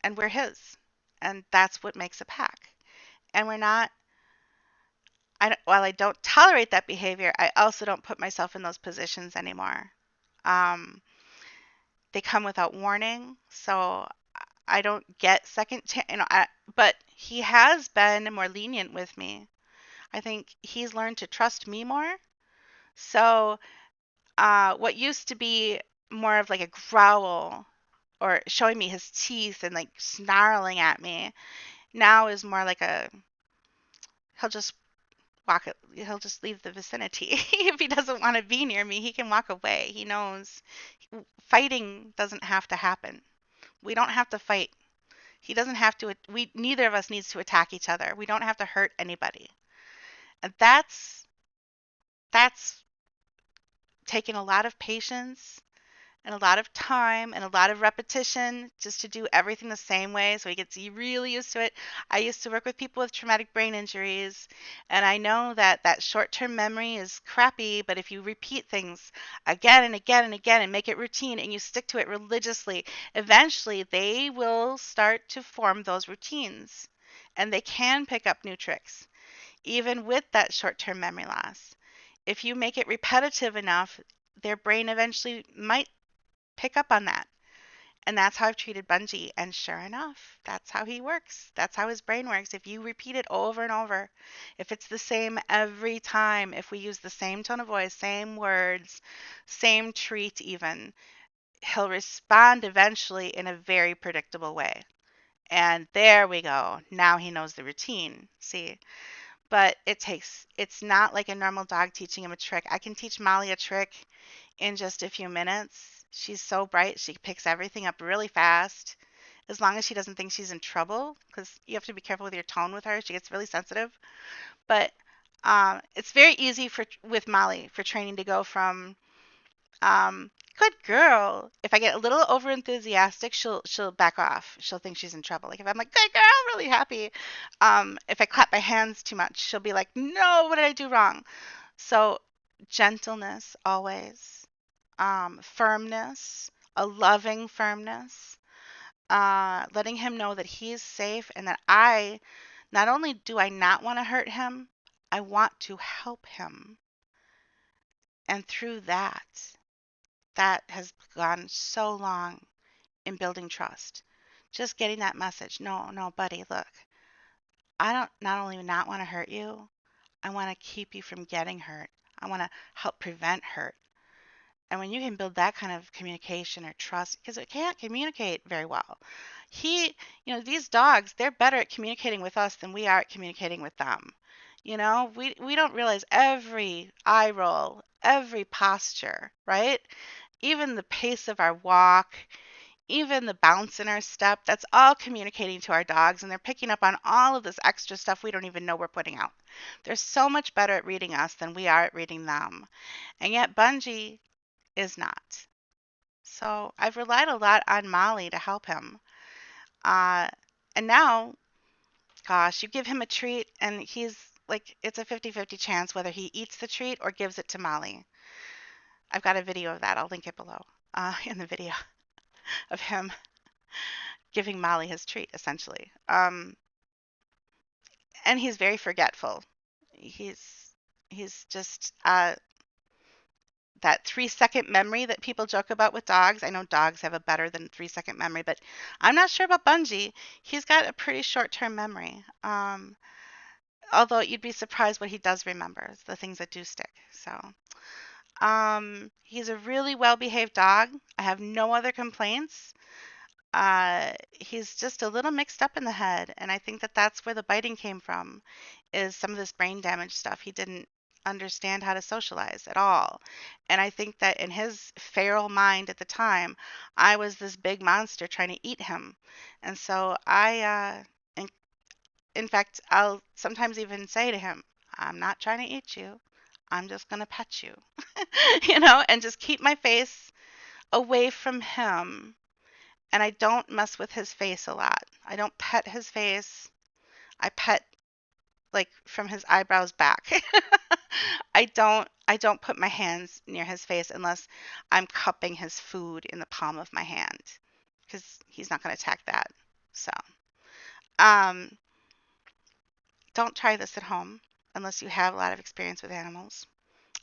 and we're his. And that's what makes a pack. And we're not, while I don't tolerate that behavior, I also don't put myself in those positions anymore. Um, they come without warning, so I don't get second chance, but he has been more lenient with me. I think he's learned to trust me more. So, what used to be more of like a growl or showing me his teeth and like snarling at me now is more like a he'll just he'll just leave the vicinity. If he doesn't want to be near me, he can walk away. He knows fighting doesn't have to happen. We don't have to fight. He doesn't have to, we neither of us needs to attack each other. We don't have to hurt anybody. And that's taken a lot of patience and a lot of time and a lot of repetition just to do everything the same way so he gets really used to it. I used to work with people with traumatic brain injuries, and I know that that short-term memory is crappy, but if you repeat things again and again and again and make it routine and you stick to it religiously, eventually they will start to form those routines and they can pick up new tricks even with that short-term memory loss. If you make it repetitive enough, their brain eventually might pick up on that. And that's how I've treated Bungee. And sure enough, that's how he works. That's how his brain works. If you repeat it over and over, if it's the same every time, if we use the same tone of voice, same words, same treat, even, he'll respond eventually in a very predictable way. And there we go. Now he knows the routine. See? But it's not like a normal dog teaching him a trick. I can teach Molly a trick in just a few minutes. She's so bright, she picks everything up really fast. As long as she doesn't think she's in trouble, because you have to be careful with your tone with her. She gets really sensitive. But it's very easy for with Molly for training to go from good girl. If I get a little over enthusiastic, she'll back off. She'll think she's in trouble. Like if I'm like, good girl, I'm really happy. If I clap my hands too much, she'll be like, no, what did I do wrong? So gentleness always, firmness, a loving firmness, letting him know that he's safe and that I not only do I not want to hurt him, I want to help him. And through that, that has gone so long in building trust. Just getting that message. No, no, buddy, look, I don't not only not want to hurt you, I want to keep you from getting hurt. I want to help prevent hurt. And when you can build that kind of communication or trust, because it can't communicate very well. These dogs, they're better at communicating with us than we are at communicating with them. We don't realize every eye roll, every posture, right? Even the pace of our walk, even the bounce in our step, that's all communicating to our dogs, and they're picking up on all of this extra stuff we don't even know we're putting out. They're so much better at reading us than we are at reading them. And yet, Bungee is not. So I've relied a lot on Molly to help him. Uh, and now, gosh, you give him a treat, and he's like, it's a 50-50 chance whether he eats the treat or gives it to Molly. I've got a video of that. I'll link it below in the video of him giving Molly his treat, essentially. And he's very forgetful. He's just that 3-second memory that people joke about with dogs. I know dogs have a better than 3-second memory, but I'm not sure about Bungee. He's got a pretty short-term memory. Although you'd be surprised what he does remember, the things that do stick. So, he's a really well-behaved dog. I have no other complaints. He's just a little mixed up in the head, and I think that that's where the biting came from, is some of this brain damage stuff. He didn't understand how to socialize at all. And I think that in his feral mind at the time, I was this big monster trying to eat him. And so in fact, I'll sometimes even say to him, I'm not trying to eat you. I'm just going to pet you, and just keep my face away from him. And I don't mess with his face a lot. I don't pet his face. I pet like from his eyebrows back. I don't put my hands near his face unless I'm cupping his food in the palm of my hand because he's not going to attack that. So, um, don't try this at home unless you have a lot of experience with animals.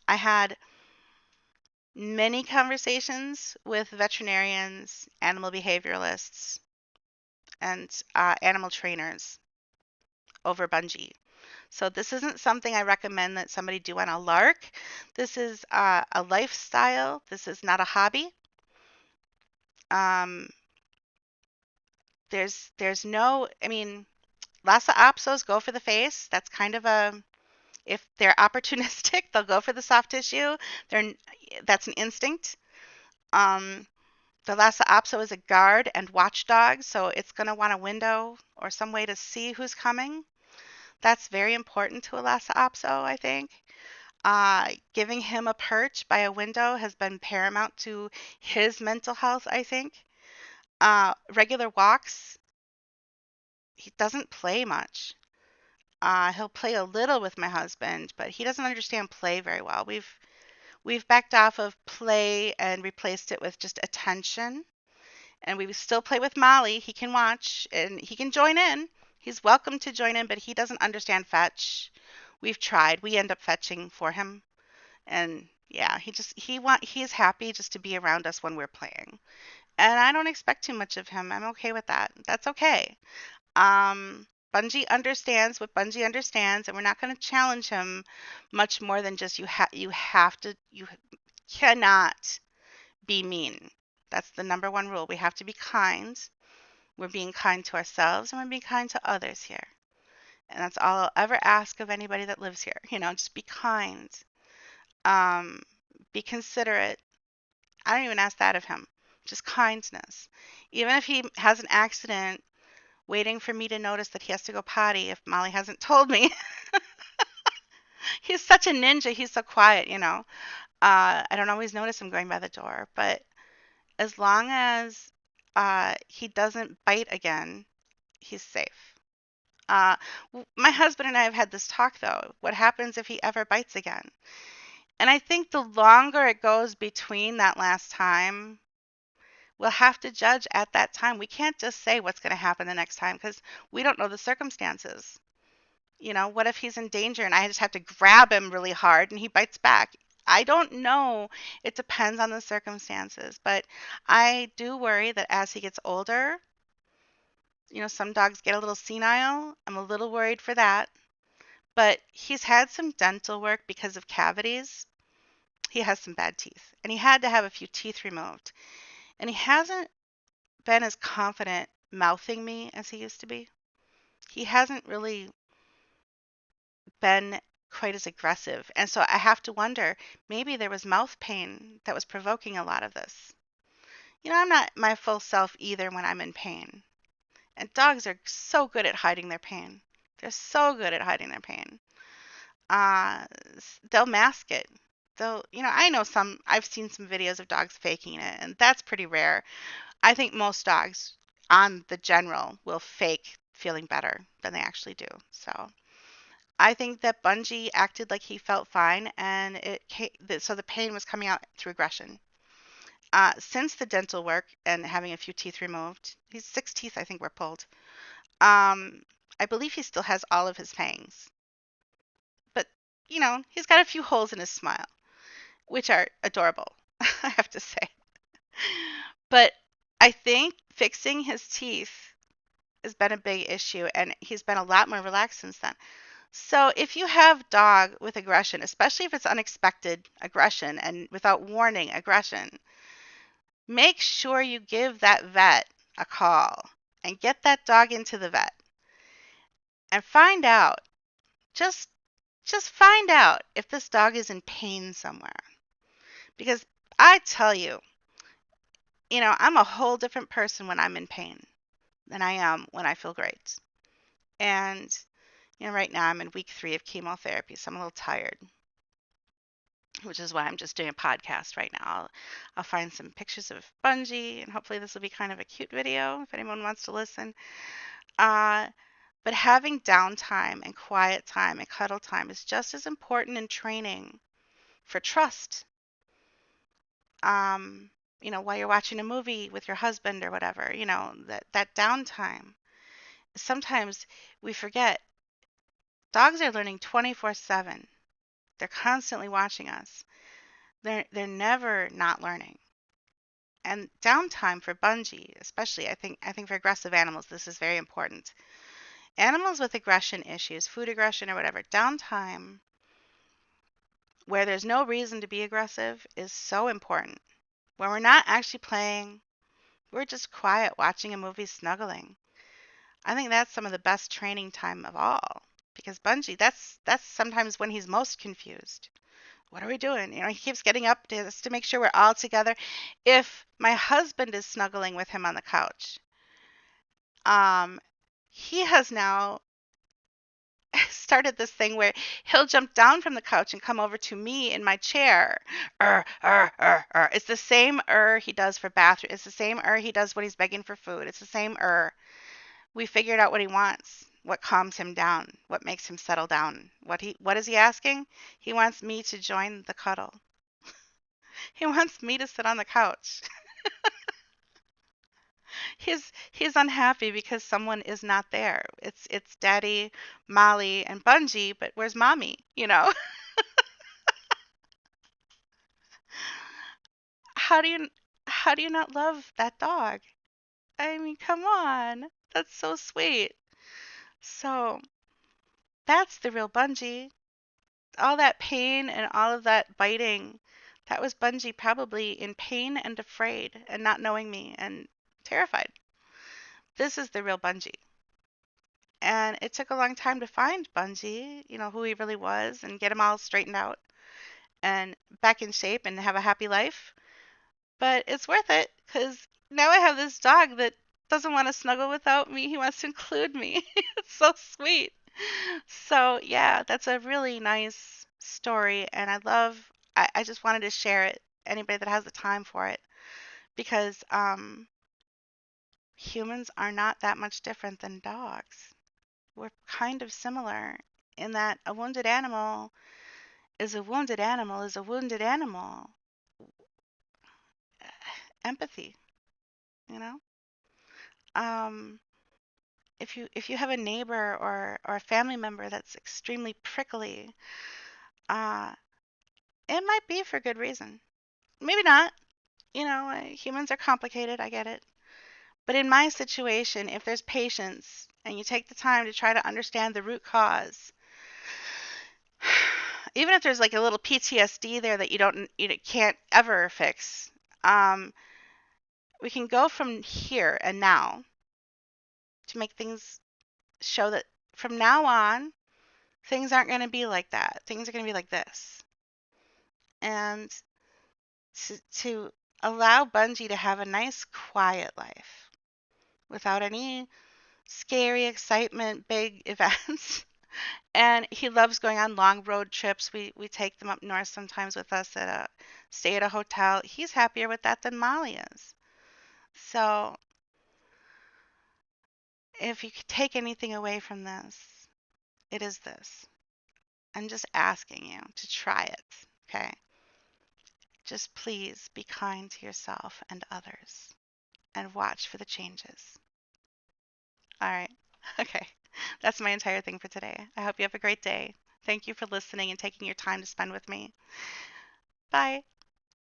I had many conversations with veterinarians, animal behavioralists, and animal trainers over bungee. So this isn't something I recommend that somebody do on a lark. This is a lifestyle. This is not a hobby. Um, there's no, I mean, Lhasa Apsos go for the face. That's kind of a, if they're opportunistic, they'll go for the soft tissue. They're that's an instinct. Um, the Lhasa Apso is a guard and watchdog, so it's going to want a window or some way to see who's coming. That's very important to a Lhasa Apso, I think. Giving him a perch by a window has been paramount to his mental health, I think. Regular walks, he doesn't play much. He'll play a little with my husband, but he doesn't understand play very well. We've backed off of play and replaced it with just attention. And we still play with Molly. He can watch and he can join in. He's welcome to join in, but he doesn't understand fetch. We've tried. We end up fetching for him. And yeah, he's happy just to be around us when we're playing. And I don't expect too much of him. I'm okay with that. That's okay. Bungie understands what Bungie understands, and we're not going to challenge him much more than just you cannot be mean. That's the number one rule. We have to be kind. We're being kind to ourselves and we're being kind to others here. And that's all I'll ever ask of anybody that lives here. Just be kind. Um, be considerate. I don't even ask that of him. Just kindness. Even if he has an accident, waiting for me to notice that he has to go potty if Molly hasn't told me. He's such a ninja. He's so quiet. I don't always notice him going by the door, but as long as he doesn't bite again, he's safe. Uh, my husband and I have had this talk though. What happens if he ever bites again? And I think the longer it goes between that last time, we'll have to judge at that time. We can't just say what's going to happen the next time because we don't know the circumstances. What if he's in danger and I just have to grab him really hard and he bites back? I don't know. It depends on the circumstances. But I do worry that as he gets older, some dogs get a little senile. I'm a little worried for that. But he's had some dental work because of cavities. He has some bad teeth, and he had to have a few teeth removed. And he hasn't been as confident mouthing me as he used to be. He hasn't really been quite as aggressive. And so I have to wonder, maybe there was mouth pain that was provoking a lot of this. I'm not my full self either when I'm in pain. And dogs are so good at hiding their pain. They're so good at hiding their pain. Uh, they'll mask it. I know I've seen some videos of dogs faking it, and that's pretty rare. I think most dogs, on the general, will fake feeling better than they actually do. So I think that Bungie acted like he felt fine, and so the pain was coming out through aggression. Since the dental work and having a few teeth removed, he's 6 teeth I think were pulled. I believe he still has all of his fangs, but he's got a few holes in his smile, which are adorable, I have to say. But I think fixing his teeth has been a big issue, and he's been a lot more relaxed since then. So if you have dog with aggression, especially if it's unexpected aggression and without warning aggression, make sure you give that vet a call and get that dog into the vet and find out, just find out if this dog is in pain somewhere. Because I tell you, I'm a whole different person when I'm in pain than I am when I feel great. And right now I'm in week 3 of chemotherapy, so I'm a little tired, which is why I'm just doing a podcast right now. I'll find some pictures of Bungee, and hopefully this will be kind of a cute video if anyone wants to listen. Uh, But having downtime and quiet time and cuddle time is just as important in training for trust. Um, while you're watching a movie with your husband or whatever, that downtime. Sometimes we forget dogs are learning 24/7. They're constantly watching us. They're never not learning. And downtime for Bungee, especially I think for aggressive animals, this is very important. Animals with aggression issues, food aggression or whatever, downtime where there's no reason to be aggressive is so important. When we're not actually playing, we're just quiet watching a movie snuggling. I think that's some of the best training time of all because Bungee, that's sometimes when he's most confused. What are we doing? He keeps getting up just to make sure we're all together. If my husband is snuggling with him on the couch, um, he has now started this thing where he'll jump down from the couch and come over to me in my chair. It's the same he does for bathroom. It's the same he does when he's begging for food. It's the same We figured out what he wants, what calms him down, what makes him settle down. What is he asking? He wants me to join the cuddle. He wants me to sit on the couch. He's unhappy because someone is not there. It's Daddy, Molly, and Bungee, but where's Mommy? How do you how do you not love that dog? I mean, come on. That's so sweet. So, that's the real Bungee. All that pain and all of that biting, that was Bungee probably in pain and afraid and not knowing me and terrified. This is the real Bungee. And it took a long time to find Bungee, who he really was, and get him all straightened out and back in shape and have a happy life. But it's worth it because now I have this dog that doesn't want to snuggle without me. He wants to include me. It's so sweet. So, yeah, that's a really nice story. And I just wanted to share it, anybody that has the time for it, because humans are not that much different than dogs. We're kind of similar in that a wounded animal is a wounded animal is a wounded animal. Empathy, you know? Um, if you have a neighbor or a family member that's extremely prickly, uh, it might be for good reason. Maybe not. Humans are complicated. I get it. But in my situation, if there's patience and you take the time to try to understand the root cause, even if there's like a little PTSD there that you can't ever fix, um, we can go from here and now to make things show that from now on, things aren't going to be like that. Things are going to be like this. And to allow Bungie to have a nice, quiet life without any scary excitement, big events. And he loves going on long road trips. We take them up north sometimes with us stay at a hotel. He's happier with that than Molly is. So if you could take anything away from this, it is this. I'm just asking you to try it, okay? Just please be kind to yourself and others and watch for the changes. All right. Okay. That's my entire thing for today. I hope you have a great day. Thank you for listening and taking your time to spend with me. Bye.